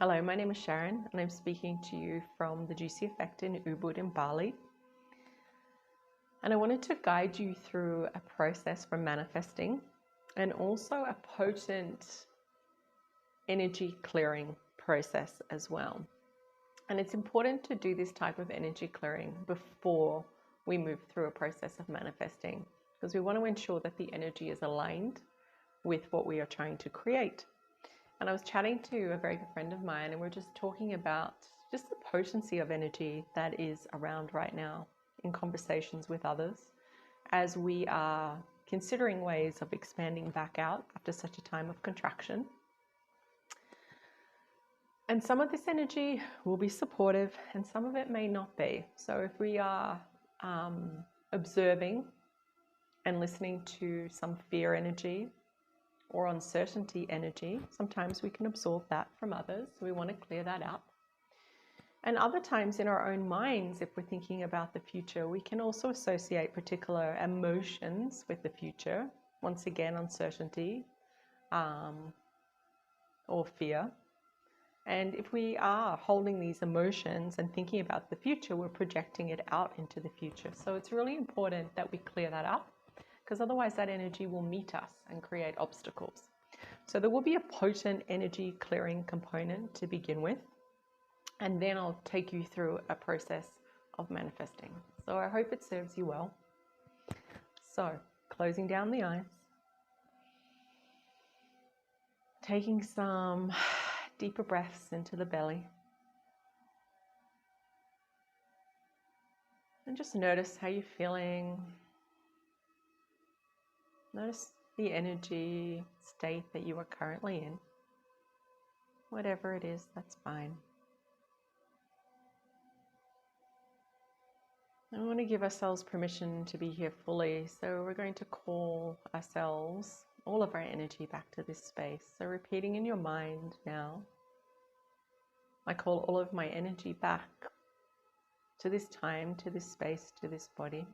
Hello, my name is Sharon and I'm speaking to you from the Juicy Effect in Ubud in Bali. And I wanted to guide you through a process for manifesting and also a potent energy clearing process as well. And it's important to do this type of energy clearing before we move through a process of manifesting, because we want to ensure that the energy is aligned with what we are trying to create. And I was chatting to a very good friend of mine and we're just talking about just the potency of energy that is around right now in conversations with others as we are considering ways of expanding back out after such a time of contraction. And some of this energy will be supportive and some of it may not be. So if we are observing and listening to some fear energy or uncertainty energy, sometimes we can absorb that from others. So we want to clear that out. And other times in our own minds, if we're thinking about the future, we can also associate particular emotions with the future. Once again, uncertainty or fear. And if we are holding these emotions and thinking about the future, we're projecting it out into the future. So it's really important that we clear that up, because otherwise that energy will meet us and create obstacles. So there will be a potent energy clearing component to begin with, and then I'll take you through a process of manifesting. So I hope it serves you well. So closing down the eyes, taking some deeper breaths into the belly, and just notice how you're feeling. Notice the energy state that you are currently in. Whatever it is, that's fine. And we want to give ourselves permission to be here fully. So we're going to call ourselves, all of our energy back to this space. So repeating in your mind now, I call all of my energy back to this time, to this space, to this body.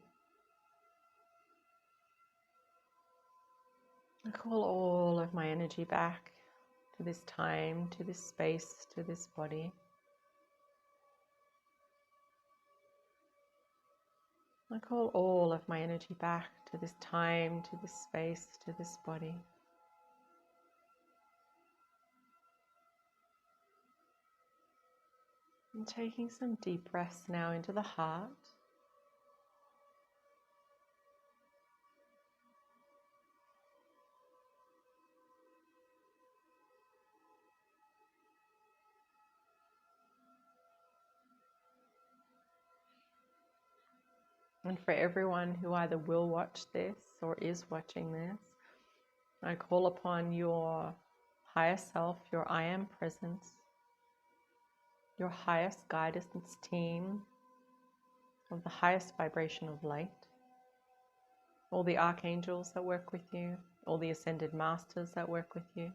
I call all of my energy back to this time, to this space, to this body. I call all of my energy back to this time, to this space, to this body. And taking some deep breaths now into the heart. And for everyone who either will watch this or is watching this, I call upon your higher self, your I Am Presence, your highest guidance team of the highest vibration of light, all the archangels that work with you, all the ascended masters that work with you,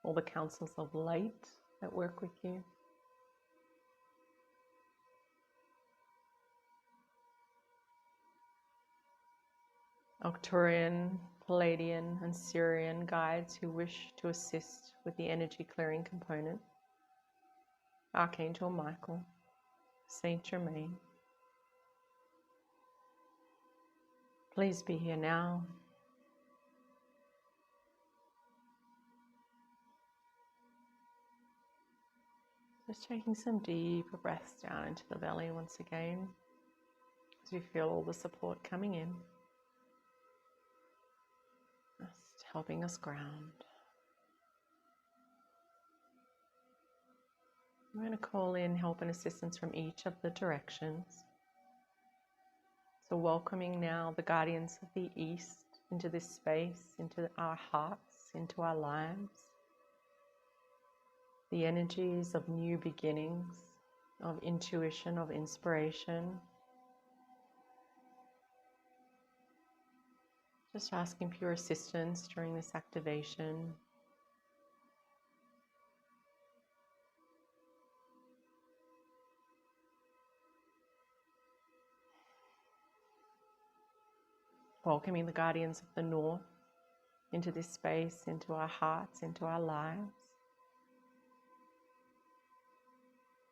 all the councils of light that work with you. Arcturian, Palladian, and Sirian guides who wish to assist with the energy clearing component. Archangel Michael, Saint Germain. Please be here now. Just taking some deeper breaths down into the belly once again, as we feel all the support coming in. Just helping us ground. I'm going to call in help and assistance from each of the directions. So welcoming now the guardians of the East into this space, into our hearts, into our lives. The energies of new beginnings, of intuition, of inspiration. Just asking pure assistance during this activation. welcoming the guardians of the north into this space, into our hearts, into our lives.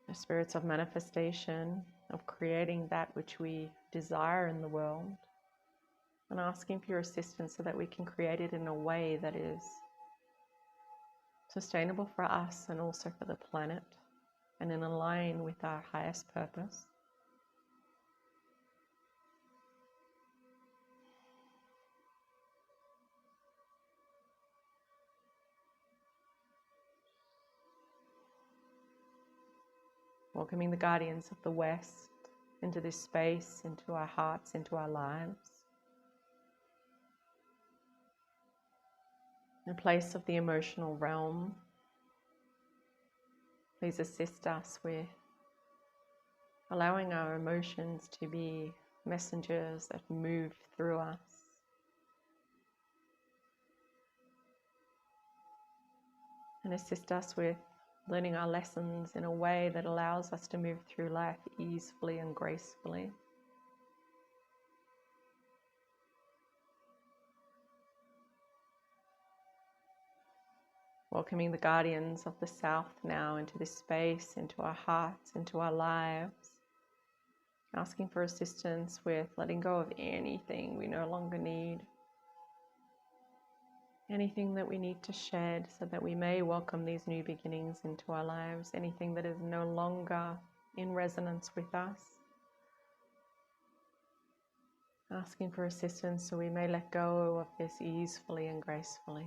The spirits of manifestation, of creating that which we desire in the world, and asking for your assistance so that we can create it in a way that is sustainable for us and also for the planet, and in line with our highest purpose. Welcoming the guardians of the West into this space, into our hearts, into our lives. In place of the emotional realm, please assist us with allowing our emotions to be messengers that move through us. And assist us with learning our lessons in a way that allows us to move through life easily and gracefully. Welcoming the guardians of the South now into this space, into our hearts, into our lives. Asking for assistance with letting go of anything we no longer need. Anything that we need to shed so that we may welcome these new beginnings into our lives. Anything that is no longer in resonance with us. Asking for assistance so we may let go of this easily and gracefully.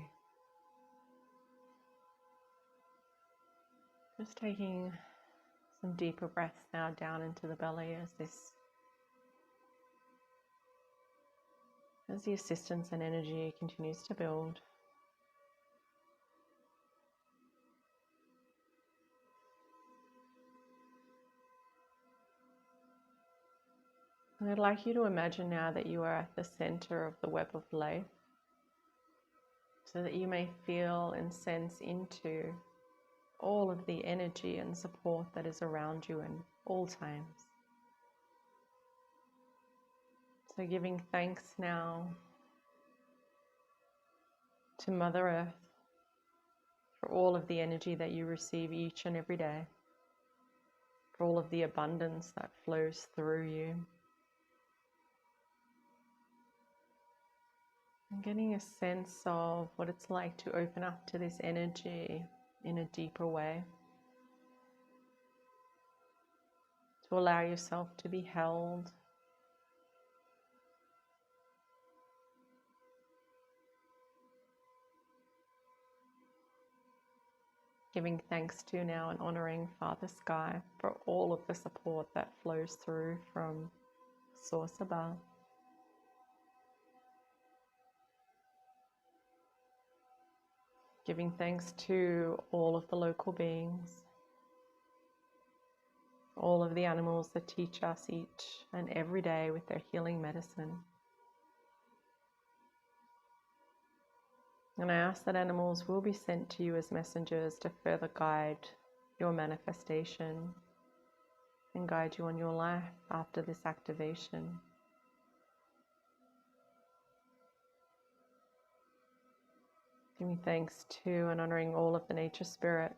Just taking some deeper breaths now down into the belly as the assistance and energy continues to build. And I'd like you to imagine now that you are at the center of the web of life, so that you may feel and sense into all of the energy and support that is around you in all times. So giving thanks now to Mother Earth for all of the energy that you receive each and every day, for all of the abundance that flows through you. And getting a sense of what it's like to open up to this energy in a deeper way. To allow yourself to be held. Giving thanks to now and honoring Father Sky for all of the support that flows through from Source above. Giving thanks to all of the local beings, all of the animals that teach us each and every day with their healing medicine. And I ask that animals will be sent to you as messengers to further guide your manifestation and guide you on your life after this activation. Giving thanks to and honoring all of the nature spirits,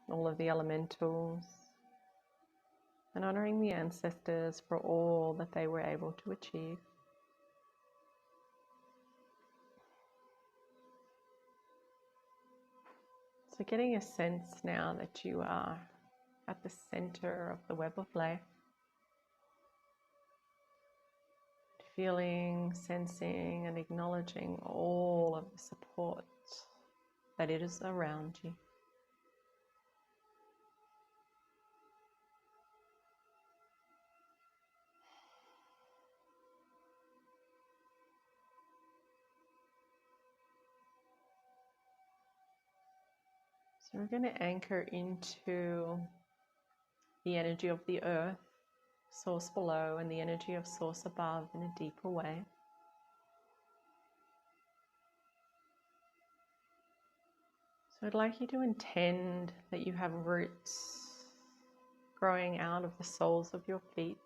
all of the elementals, and honoring the ancestors for all that they were able to achieve. So getting a sense now that you are at the center of the web of life, feeling, sensing, and acknowledging all of the support that it is around you. So we're going to anchor into the energy of the earth, source below, and the energy of source above in a deeper way. So I'd like you to intend that you have roots growing out of the soles of your feet,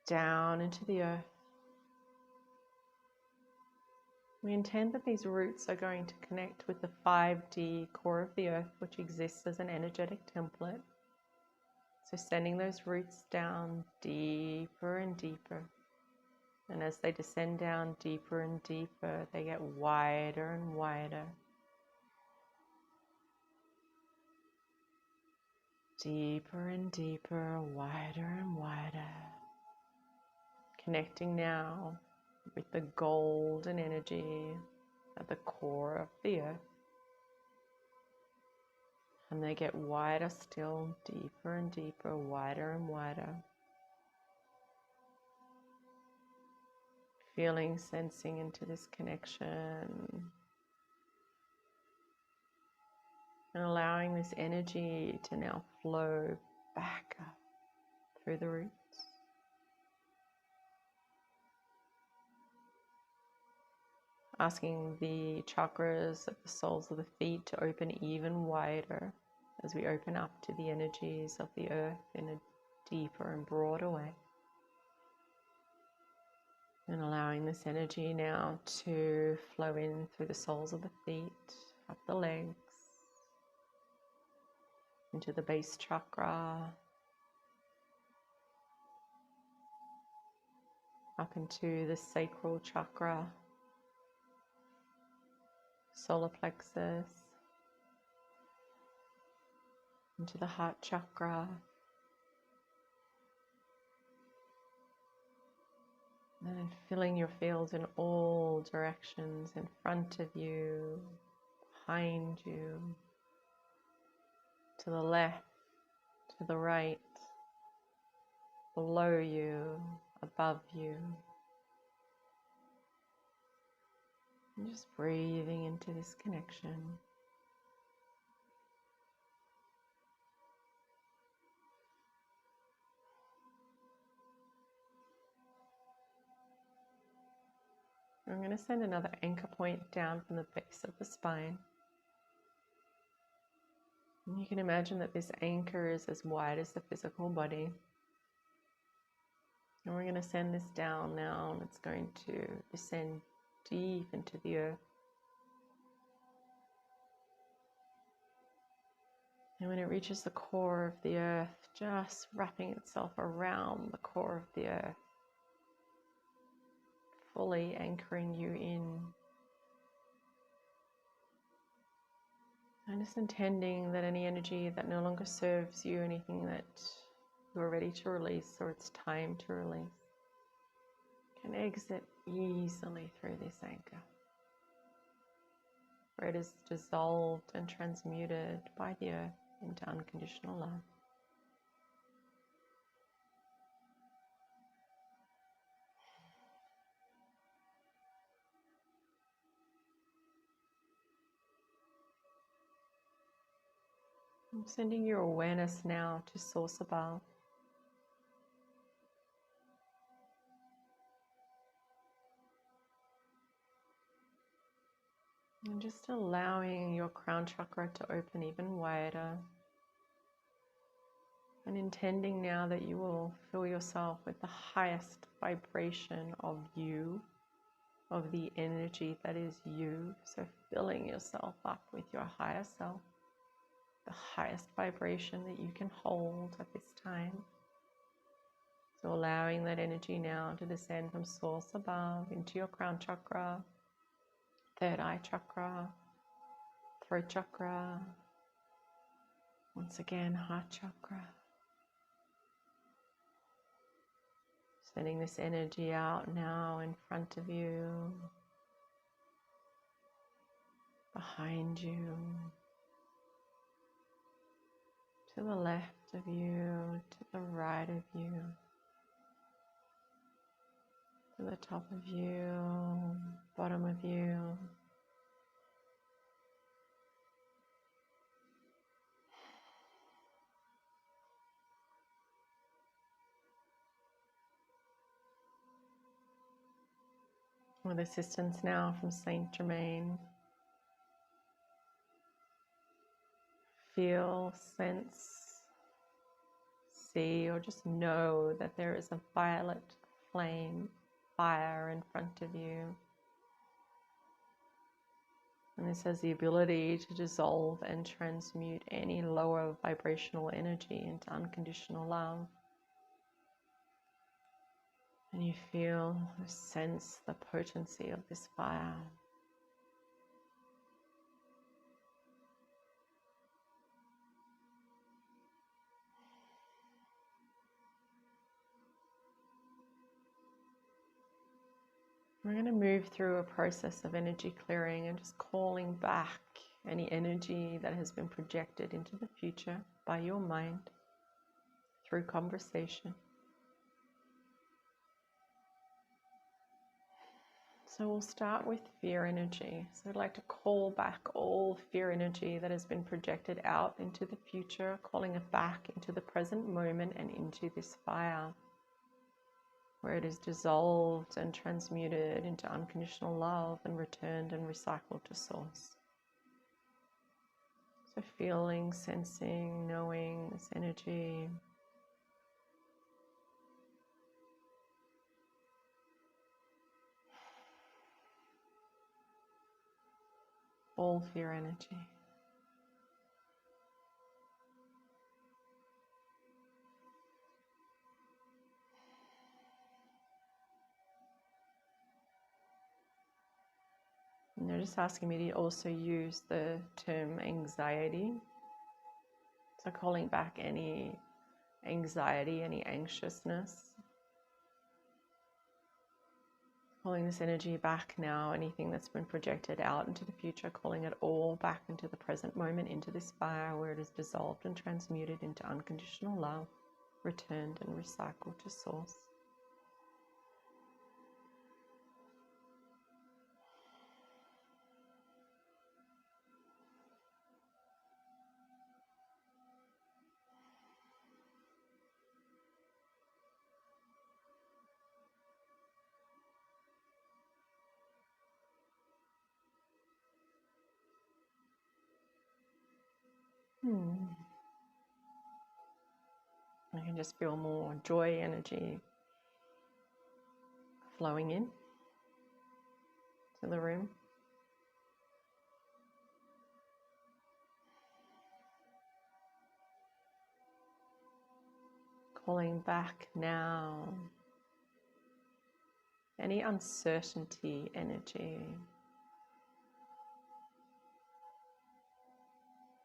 down into the earth. We intend that these roots are going to connect with the 5D core of the earth, which exists as an energetic template. So sending those roots down deeper and deeper. And as they descend down deeper and deeper, they get wider and wider. Deeper and deeper, wider and wider. Connecting now with the golden energy at the core of the earth. And they get wider still, deeper and deeper, wider and wider. Feeling, sensing into this connection. And allowing this energy to now flow back up through the roots. Asking the chakras of the soles of the feet to open even wider as we open up to the energies of the earth in a deeper and broader way. And allowing this energy now to flow in through the soles of the feet, up the legs, into the base chakra, up into the sacral chakra, solar plexus, into the heart chakra, and then filling your fields in all directions, in front of you, behind you, to the left, to the right, below you, above you. And just breathing into this connection. I'm going to send another anchor point down from the base of the spine. And you can imagine that this anchor is as wide as the physical body. And we're going to send this down now, and it's going to descend deep into the earth. And when it reaches the core of the earth, just wrapping itself around the core of the earth, fully anchoring you in. And just intending that any energy that no longer serves you, anything that you are ready to release or it's time to release, can exit easily through this anchor, where it is dissolved and transmuted by the earth into unconditional love. I'm sending your awareness now to source above. And just allowing your crown chakra to open even wider. And intending now that you will fill yourself with the highest vibration of you, of the energy that is you. So filling yourself up with your higher self, the highest vibration that you can hold at this time. So allowing that energy now to descend from source above into your crown chakra, third eye chakra, throat chakra, once again heart chakra. Sending this energy out now in front of you, behind you, to the left of you, to the right of you, to the top of you, bottom of you. With assistance now from Saint Germain, feel, sense, see or just know that there is a violet flame, fire in front of you. And this has the ability to dissolve and transmute any lower vibrational energy into unconditional love. And you feel, sense the potency of this fire. We're going to move through a process of energy clearing and just calling back any energy that has been projected into the future by your mind through conversation. So we'll start with fear energy. So I'd like to call back all fear energy that has been projected out into the future, calling it back into the present moment and into this fire, where it is dissolved and transmuted into unconditional love and returned and recycled to source. So feeling, sensing, knowing this energy. All fear energy. And they're just asking me to also use the term anxiety. So calling back any anxiety, any anxiousness. Calling this energy back now, anything that's been projected out into the future, calling it all back into the present moment, into this fire where it is dissolved and transmuted into unconditional love, returned and recycled to source. I can just feel more joy energy flowing in to the room. Calling back now any uncertainty energy.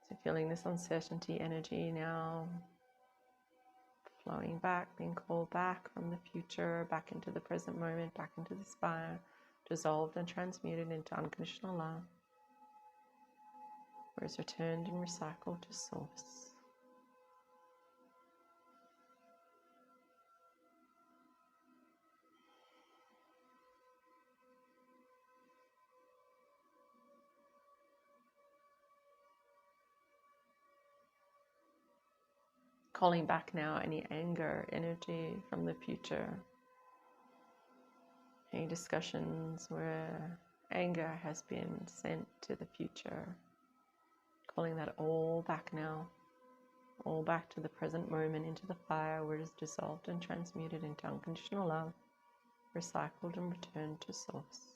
So feeling this uncertainty energy now flowing back, being called back from the future, back into the present moment, back into this fire, dissolved and transmuted into unconditional love, where it's returned and recycled to source. Calling back now any anger energy from the future. Any discussions where anger has been sent to the future. Calling that all back now. All back to the present moment, into the fire where it is dissolved and transmuted into unconditional love, recycled and returned to source.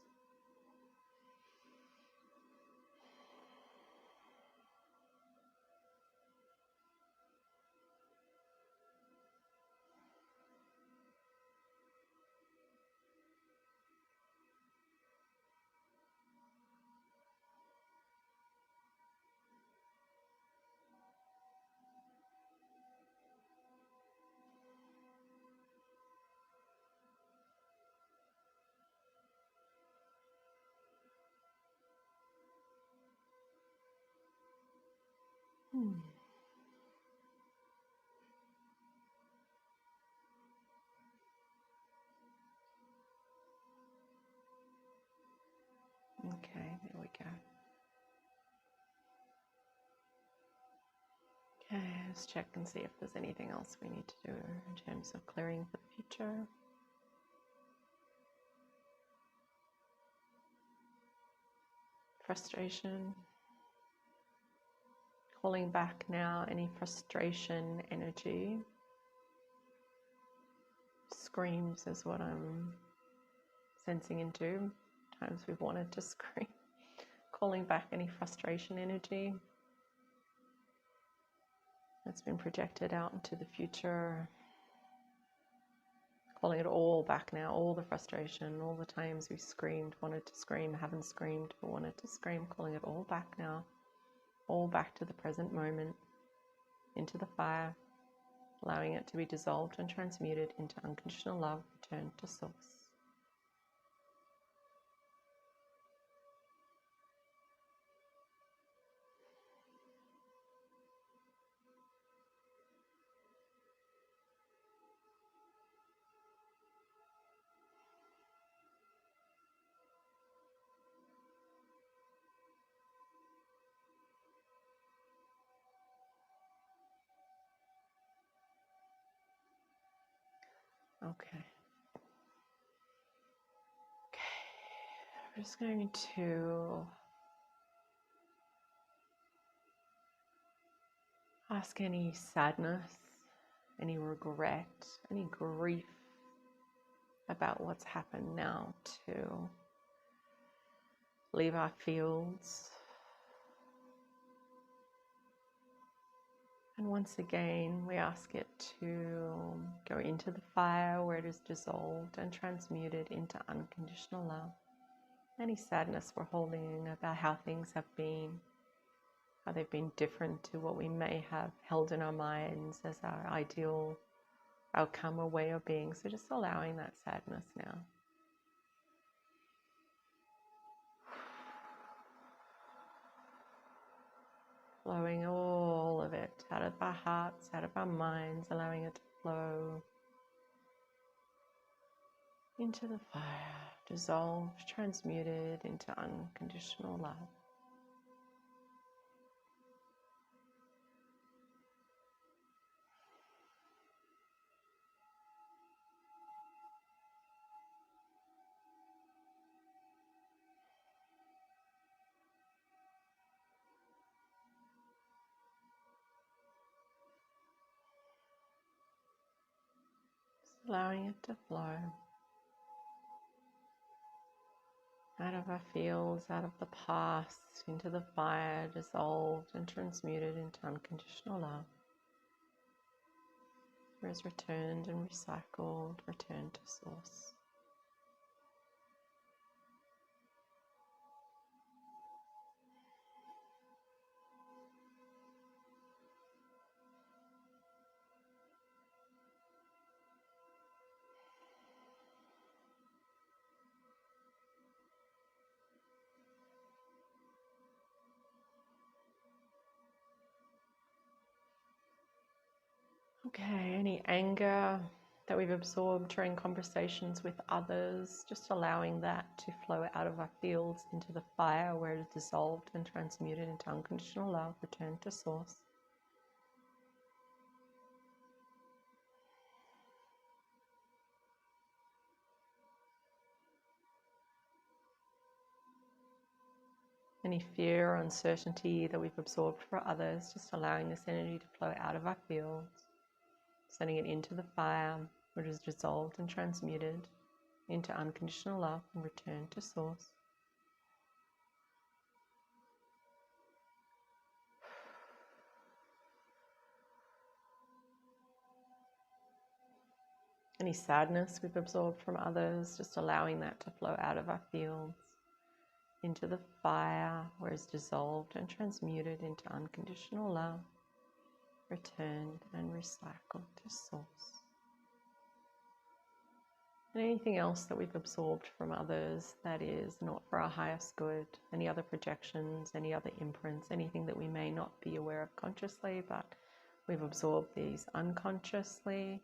Okay, there we go. Okay, let's check and see if there's anything else we need to do in terms of clearing for the future. Frustration. Calling back now any frustration energy screams is what I'm sensing into. Times we've wanted to scream. Calling back any frustration energy that's been projected out into the future. Calling it all back now, all the frustration, all the times we screamed, wanted to scream, haven't screamed, but wanted to scream, calling it all back now, all back to the present moment, into the fire, allowing it to be dissolved and transmuted into unconditional love, returned to source. Okay. I'm just going to ask any sadness, any regret, any grief about what's happened now to leave our fields. And once again, we ask it to go into the fire where it is dissolved and transmuted into unconditional love. Any sadness we're holding about how things have been, how they've been different to what we may have held in our minds as our ideal outcome or way of being. So just allowing that sadness now. Flowing all of it out of our hearts, out of our minds, allowing it to flow into the fire, dissolved, transmuted into unconditional love. Just allowing it to flow out of our fields, out of the past, into the fire, dissolved and transmuted into unconditional love. Whereas returned and recycled, returned to source. Okay, any anger that we've absorbed during conversations with others, just allowing that to flow out of our fields into the fire where it is dissolved and transmuted into unconditional love, returned to source. Any fear or uncertainty that we've absorbed for others, just allowing this energy to flow out of our fields, sending it into the fire, which is dissolved and transmuted into unconditional love and returned to source. Any sadness we've absorbed from others, just allowing that to flow out of our fields into the fire, where it's dissolved and transmuted into unconditional love, returned and recycled to source. And anything else that we've absorbed from others that is not for our highest good, any other projections, any other imprints, anything that we may not be aware of consciously, but we've absorbed these unconsciously.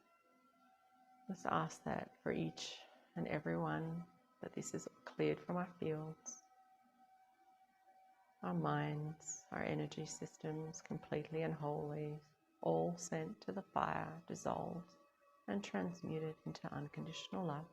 Let's ask that for each and everyone, that this is cleared from our fields, our minds, our energy systems, completely and wholly, all sent to the fire, dissolved and transmuted into unconditional love.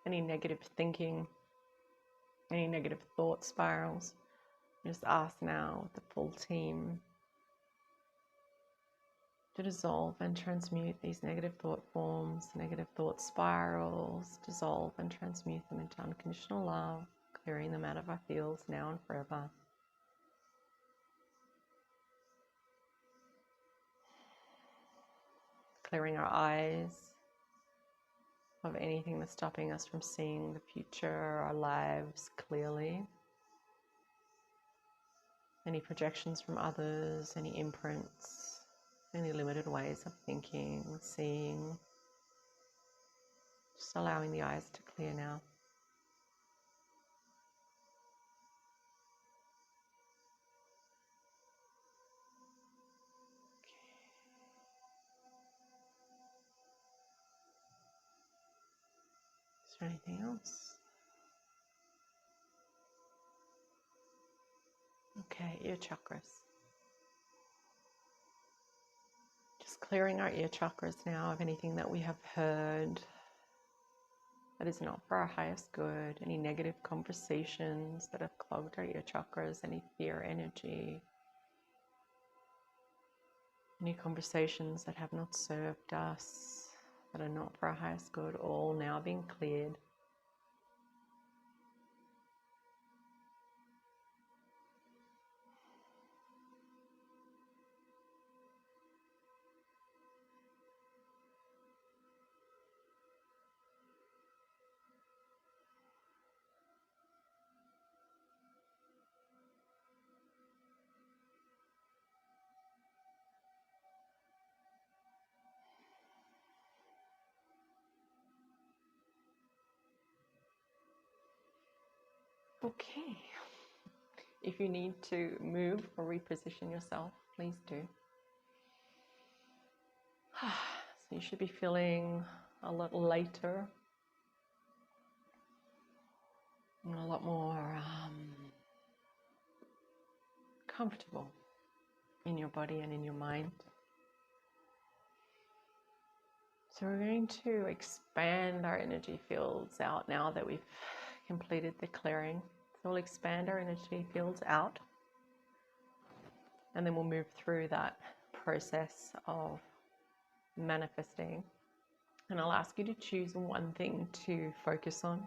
any negative thinking, any negative thought spirals. Just ask now with the full team to dissolve and transmute these negative thought forms, negative thought spirals, dissolve and transmute them into unconditional love, clearing them out of our fields now and forever. Clearing our eyes of anything that's stopping us from seeing the future, our lives clearly. Any projections from others, any imprints, any limited ways of thinking, seeing. Just allowing the eyes to clear now. Is there anything else? Okay, ear chakras. Just clearing our ear chakras now of anything that we have heard that is not for our highest good, any negative conversations that have clogged our ear chakras, any fear energy, any conversations that have not served us, that are not for our highest good, all now being cleared. Okay. If you need to move or reposition yourself, please do. So you should be feeling a lot lighter and a lot more comfortable in your body and in your mind. So we're going to expand our energy fields out now that we've completed the clearing. So we'll expand our energy fields out, and then we'll move through that process of manifesting. And I'll ask you to choose one thing to focus on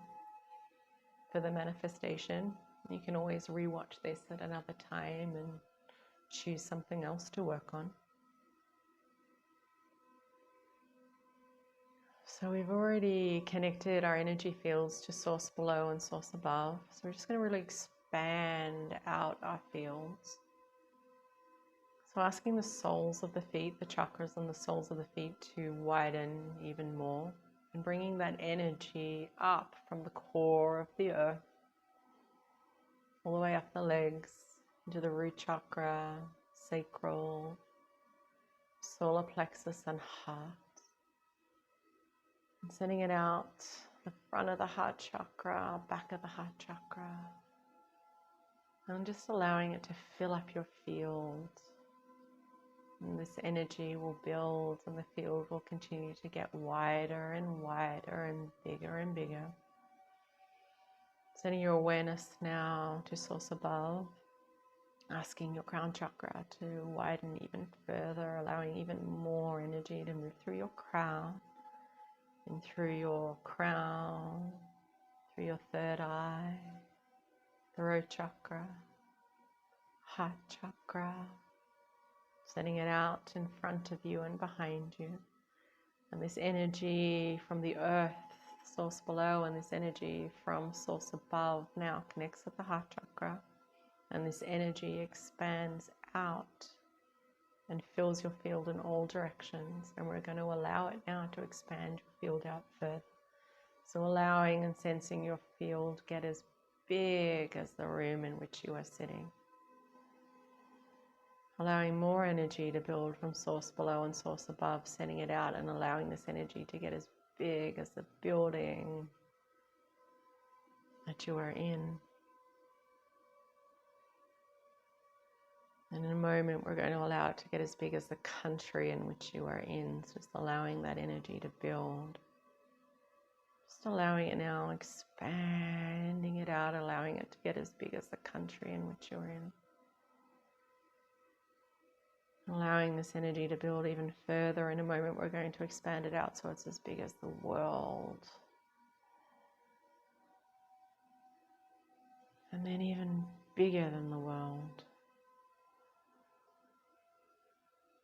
for the manifestation. You can always rewatch this at another time and choose something else to work on. So we've already connected our energy fields to source below and source above. So we're just going to really expand out our fields. So asking the soles of the feet, the chakras on the soles of the feet, to widen even more, and bringing that energy up from the core of the earth, all the way up the legs, into the root chakra, sacral, solar plexus and heart. And sending it out the front of the heart chakra, back of the heart chakra, and just allowing it to fill up your field. And this energy will build, and the field will continue to get wider and wider and bigger. Sending your awareness now to source above, asking your crown chakra to widen even further, allowing even more energy to move through your crown, and through your crown, through your third eye, throat chakra, heart chakra, sending it out in front of you and behind you. And this energy from the earth, source below, and this energy from source above now connects with the heart chakra. And this energy expands out and fills your field in all directions. And we're going to allow it now to expand your field out further. So allowing and sensing your field get as big as the room in which you are sitting. Allowing more energy to build from source below and source above, sending it out and allowing this energy to get as big as the building that you are in. And in a moment, we're going to allow it to get as big as the country in which you are in. So just allowing that energy to build. Just allowing it now, expanding it out, allowing it to get as big as the country in which you're in. Allowing this energy to build even further. In a moment, we're going to expand it out so it's as big as the world. And then even bigger than the world.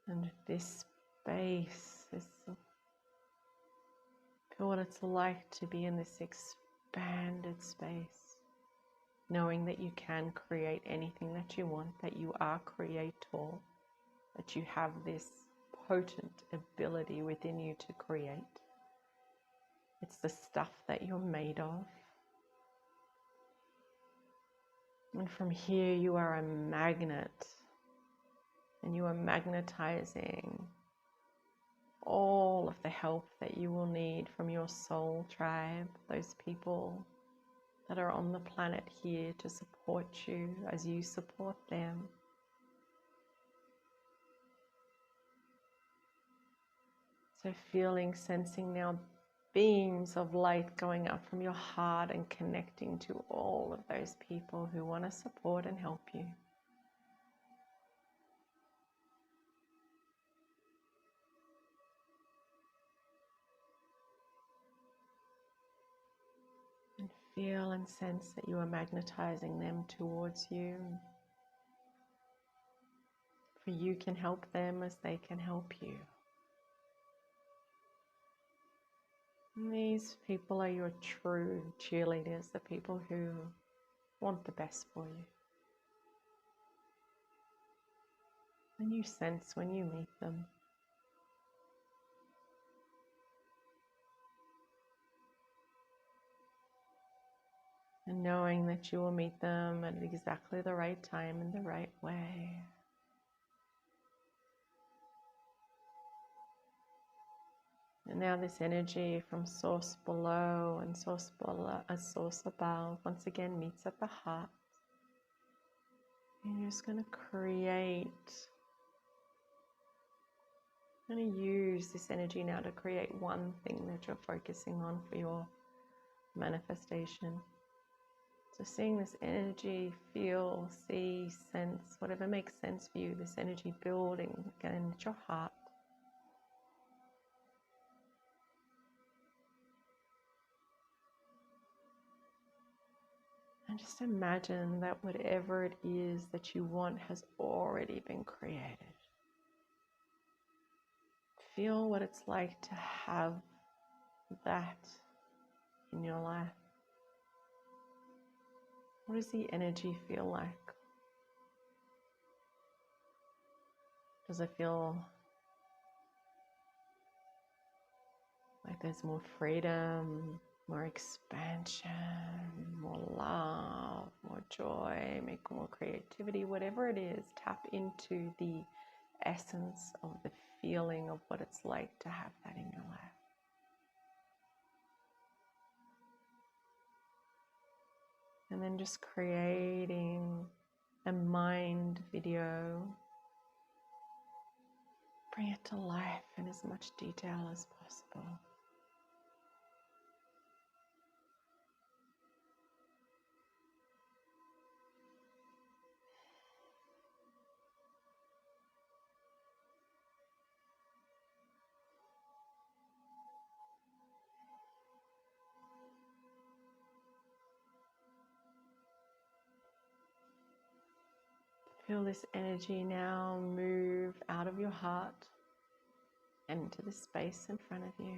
And this space, feel what it's like to be in this expanded space. Knowing that you can create anything that you want, that you are creator, that you have this potent ability within you to create. It's the stuff that you're made of. And from here you are a magnet, and you are magnetizing all of the help that you will need from your soul tribe, those people that are on the planet here to support you as you support them. So feeling, sensing now beams of light going up from your heart and connecting to all of those people who want to support and help you. And feel and sense that you are magnetizing them towards you. For you can help them as they can help you. And these people are your true cheerleaders, the people who want the best for you. And you sense when you meet them. And knowing that you will meet them at exactly the right time in the right way. And now this energy from source below and source above once again meets at the heart. And you're just going to create, use this energy now to create one thing that you're focusing on for your manifestation. So seeing this energy, feel, see, sense, whatever makes sense for you, this energy building again at your heart. And just imagine that whatever it is that you want has already been created. Feel what it's like to have that in your life. What does the energy feel like? Does it feel like there's more freedom, more expansion, more love, more joy, make more creativity, whatever it is, tap into the essence of the feeling of what it's like to have that in your life. And then just creating a mind video. Bring it to life in as much detail as possible. Feel this energy now move out of your heart and into the space in front of you.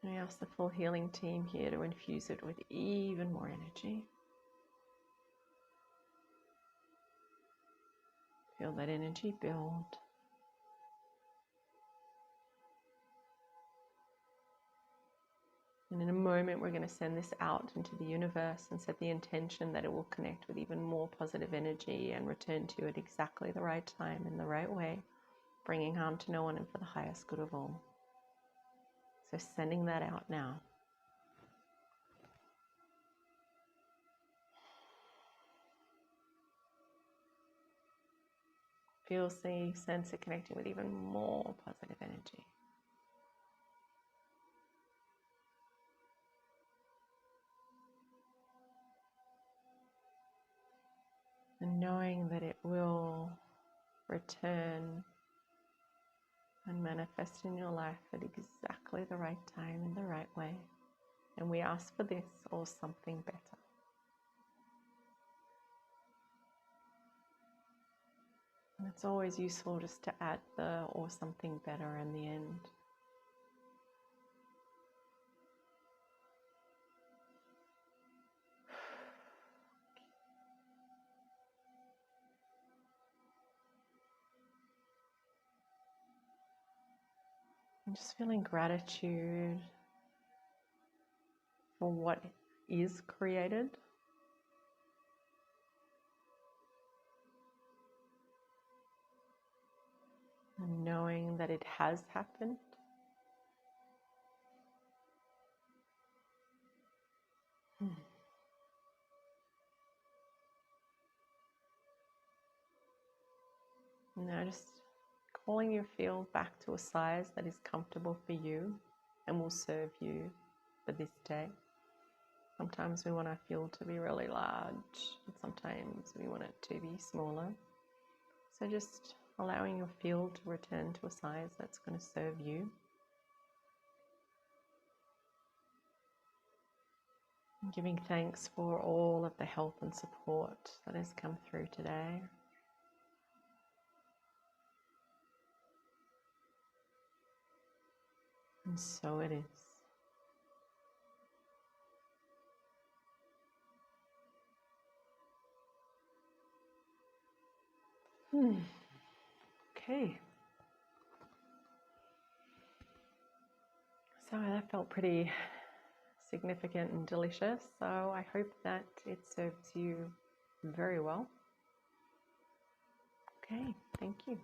And I ask the full healing team here to infuse it with even more energy. Feel that energy build. And in a moment, we're going to send this out into the universe and set the intention that it will connect with even more positive energy and return to you at exactly the right time in the right way, bringing harm to no one and for the highest good of all. So sending that out now. Feel, see, sense it connecting with even more positive energy. knowing that it will return and manifest in your life at exactly the right time in the right way. And we ask for this or something better. And it's always useful just to add the or something better in the end. I'm just feeling gratitude for what is created. And knowing that it has happened. Now just calling your field back to a size that is comfortable for you and will serve you for this day. Sometimes we want our field to be really large, and sometimes we want it to be smaller. So just allowing your field to return to a size that's going to serve you. And giving thanks for all of the help and support that has come through today. And so it is. Okay. So that felt pretty significant and delicious. So I hope that it serves you very well. Okay, thank you.